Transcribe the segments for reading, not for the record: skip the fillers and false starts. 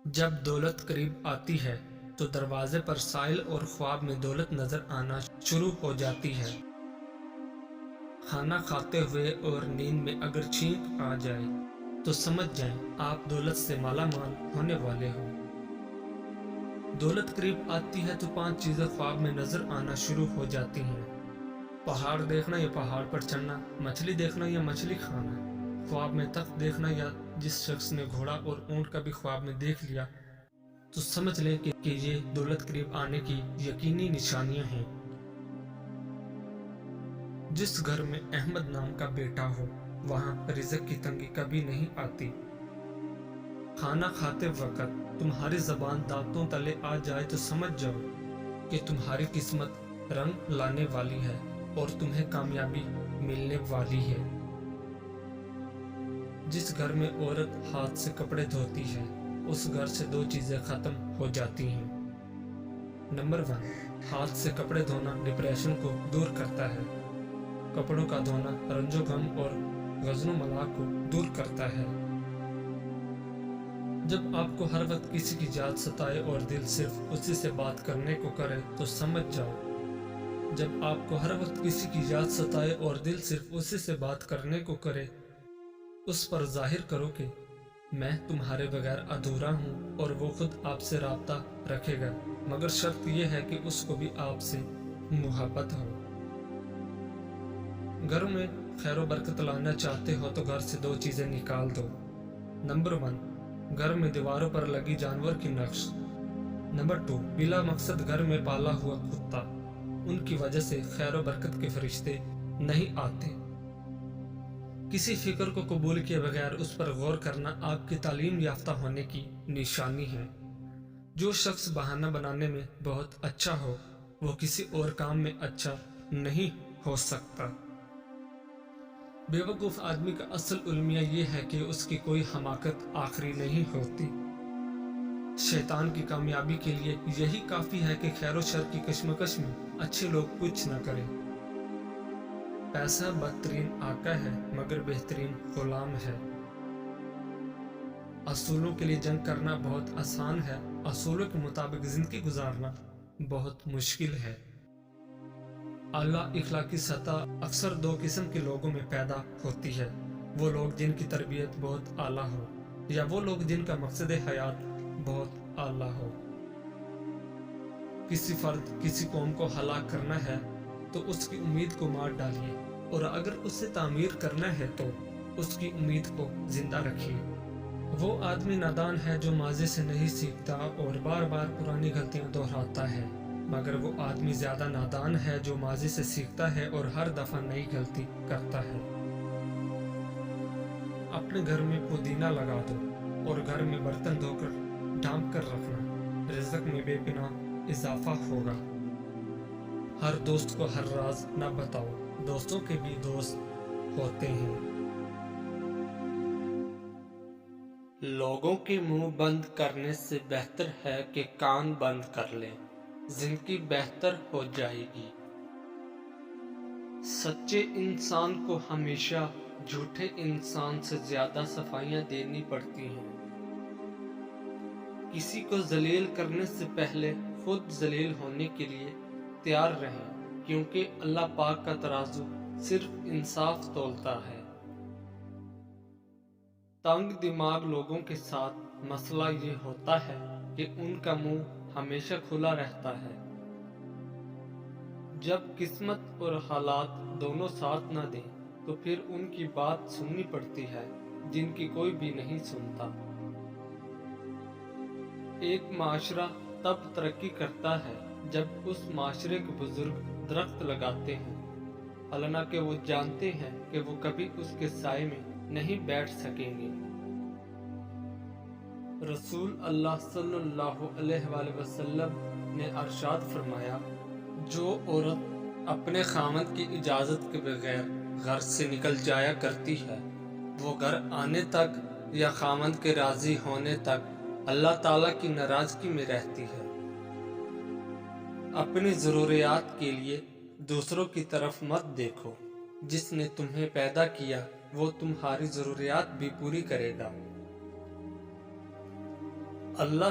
جب دولت قریب آتی ہے تو دروازے پر سائل اور خواب میں دولت نظر آنا شروع ہو جاتی ہے۔ کھانا کھاتے ہوئے اور نیند میں اگر چھینک آ جائے تو سمجھ جائیں آپ دولت سے مالا مال ہونے والے ہو۔ دولت قریب آتی ہے تو 5 چیزیں خواب میں نظر آنا شروع ہو جاتی ہیں۔ پہاڑ دیکھنا یا پہاڑ پر چڑھنا، مچھلی دیکھنا یا مچھلی کھانا، خواب میں تخت دیکھنا، یا جس شخص نے گھوڑا اور اونٹ کا بھی خواب میں دیکھ لیا تو سمجھ لیں کہ یہ دولت قریب آنے کی یقینی نشانیاں ہیں۔ جس گھر میں احمد نام کا بیٹا ہو وہاں رزق کی تنگی کبھی نہیں آتی۔ کھانا کھاتے وقت تمہاری زبان دانتوں تلے آ جائے تو سمجھ جاؤ کہ تمہاری قسمت رنگ لانے والی ہے اور تمہیں کامیابی ملنے والی ہے۔ جس گھر میں عورت ہاتھ سے کپڑے دھوتی ہے اس گھر سے 2 چیزیں ختم ہو جاتی ہیں۔ نمبر 1، ہاتھ سے کپڑے دھونا ڈپریشن کو دور کرتا ہے۔ کپڑوں کا دھونا رنج و غم اور غضن و ملال کو دور کرتا ہے۔ جب آپ کو ہر وقت کسی کی یاد ستائے اور دل صرف اسی سے بات کرنے کو کرے تو سمجھ جاؤ جب آپ کو ہر وقت کسی کی یاد ستائے اور دل صرف اسی سے بات کرنے کو کرے اس پر ظاہر کرو کہ میں تمہارے بغیر ادھورا ہوں اور وہ خود آپ سے رابطہ رکھے گا، مگر شرط یہ ہے کہ اس کو بھی آپ سے محبت ہو۔ گھر میں خیر و برکت لانا چاہتے ہو تو گھر سے 2 چیزیں نکال دو۔ نمبر 1، گھر میں دیواروں پر لگی جانور کی نقش۔ نمبر 2، بلا مقصد گھر میں پالا ہوا کتا، ان کی وجہ سے خیر و برکت کے فرشتے نہیں آتے۔ کسی فکر کو قبول کیے بغیر اس پر غور کرنا آپ کی تعلیم یافتہ ہونے کی نشانی ہے۔ جو شخص بہانہ بنانے میں بہت اچھا ہو وہ کسی اور کام میں اچھا نہیں ہو سکتا۔ بے وقوف آدمی کا اصل المیہ یہ ہے کہ اس کی کوئی حماقت آخری نہیں ہوتی۔ شیطان کی کامیابی کے لیے یہی کافی ہے کہ خیر و شر کی کشمکش میں اچھے لوگ کچھ نہ کریں۔ پیسہ بدترین آقا ہے مگر بہترین غلام ہے۔ اصولوں کے لیے جنگ کرنا بہت آسان ہے، اصولوں کے مطابق زندگی گزارنا بہت مشکل ہے۔ اعلیٰ اخلاقی سطح اکثر 2 قسم کے لوگوں میں پیدا ہوتی ہے، وہ لوگ جن کی تربیت بہت اعلیٰ ہو یا وہ لوگ جن کا مقصد حیات بہت اعلیٰ ہو۔ کسی فرد کسی قوم کو ہلاک کرنا ہے تو اس کی امید کو مار ڈالیے، اور اگر اسے تعمیر کرنا ہے تو اس کی امید کو زندہ رکھیے۔ وہ آدمی نادان ہے جو ماضی سے نہیں سیکھتا اور بار بار پرانی غلطیاں دہراتا ہے، مگر وہ آدمی زیادہ نادان ہے جو ماضی سے سیکھتا ہے اور ہر دفعہ نئی غلطی کرتا ہے۔ اپنے گھر میں پودینہ لگا دو اور گھر میں برتن دھو کر ڈھانپ کر رکھنا، رزق میں بے پناہ اضافہ ہوگا۔ ہر دوست کو ہر راز نہ بتاؤ، دوستوں کے بھی دوست ہوتے ہیں۔ لوگوں کے منہ بند کرنے سے بہتر ہے کہ کان بند کر لیں، زندگی بہتر ہو جائے گی۔ سچے انسان کو ہمیشہ جھوٹے انسان سے زیادہ صفائیاں دینی پڑتی ہیں۔ کسی کو ذلیل کرنے سے پہلے خود ذلیل ہونے کے لیے تیار رہیں، کیونکہ اللہ پاک کا ترازو صرف انصاف تولتا ہے۔ تنگ دماغ لوگوں کے ساتھ مسئلہ یہ ہوتا ہے کہ ان کا منہ ہمیشہ کھلا رہتا ہے۔ جب قسمت اور حالات دونوں ساتھ نہ دیں تو پھر ان کی بات سننی پڑتی ہے جن کی کوئی بھی نہیں سنتا۔ ایک معاشرہ تب ترقی کرتا ہے جب اس معاشرے کے بزرگ درخت لگاتے ہیں، حالانکہ وہ جانتے ہیں کہ وہ کبھی اس کے سائے میں نہیں بیٹھ سکیں گے۔ رسول اللہ صلی اللہ علیہ وآلہ وسلم نے ارشاد فرمایا، جو عورت اپنے خاوند کی اجازت کے بغیر گھر سے نکل جایا کرتی ہے وہ گھر آنے تک یا خاوند کے راضی ہونے تک اللہ تعالیٰ کی ناراضگی میں رہتی ہے۔ اپنی ضروریات کے لیے دوسروں کی طرف مت دیکھو، جس نے تمہیں پیدا کیا وہ تمہاری ضروریات بھی پوری کرے گا۔ اللہ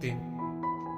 3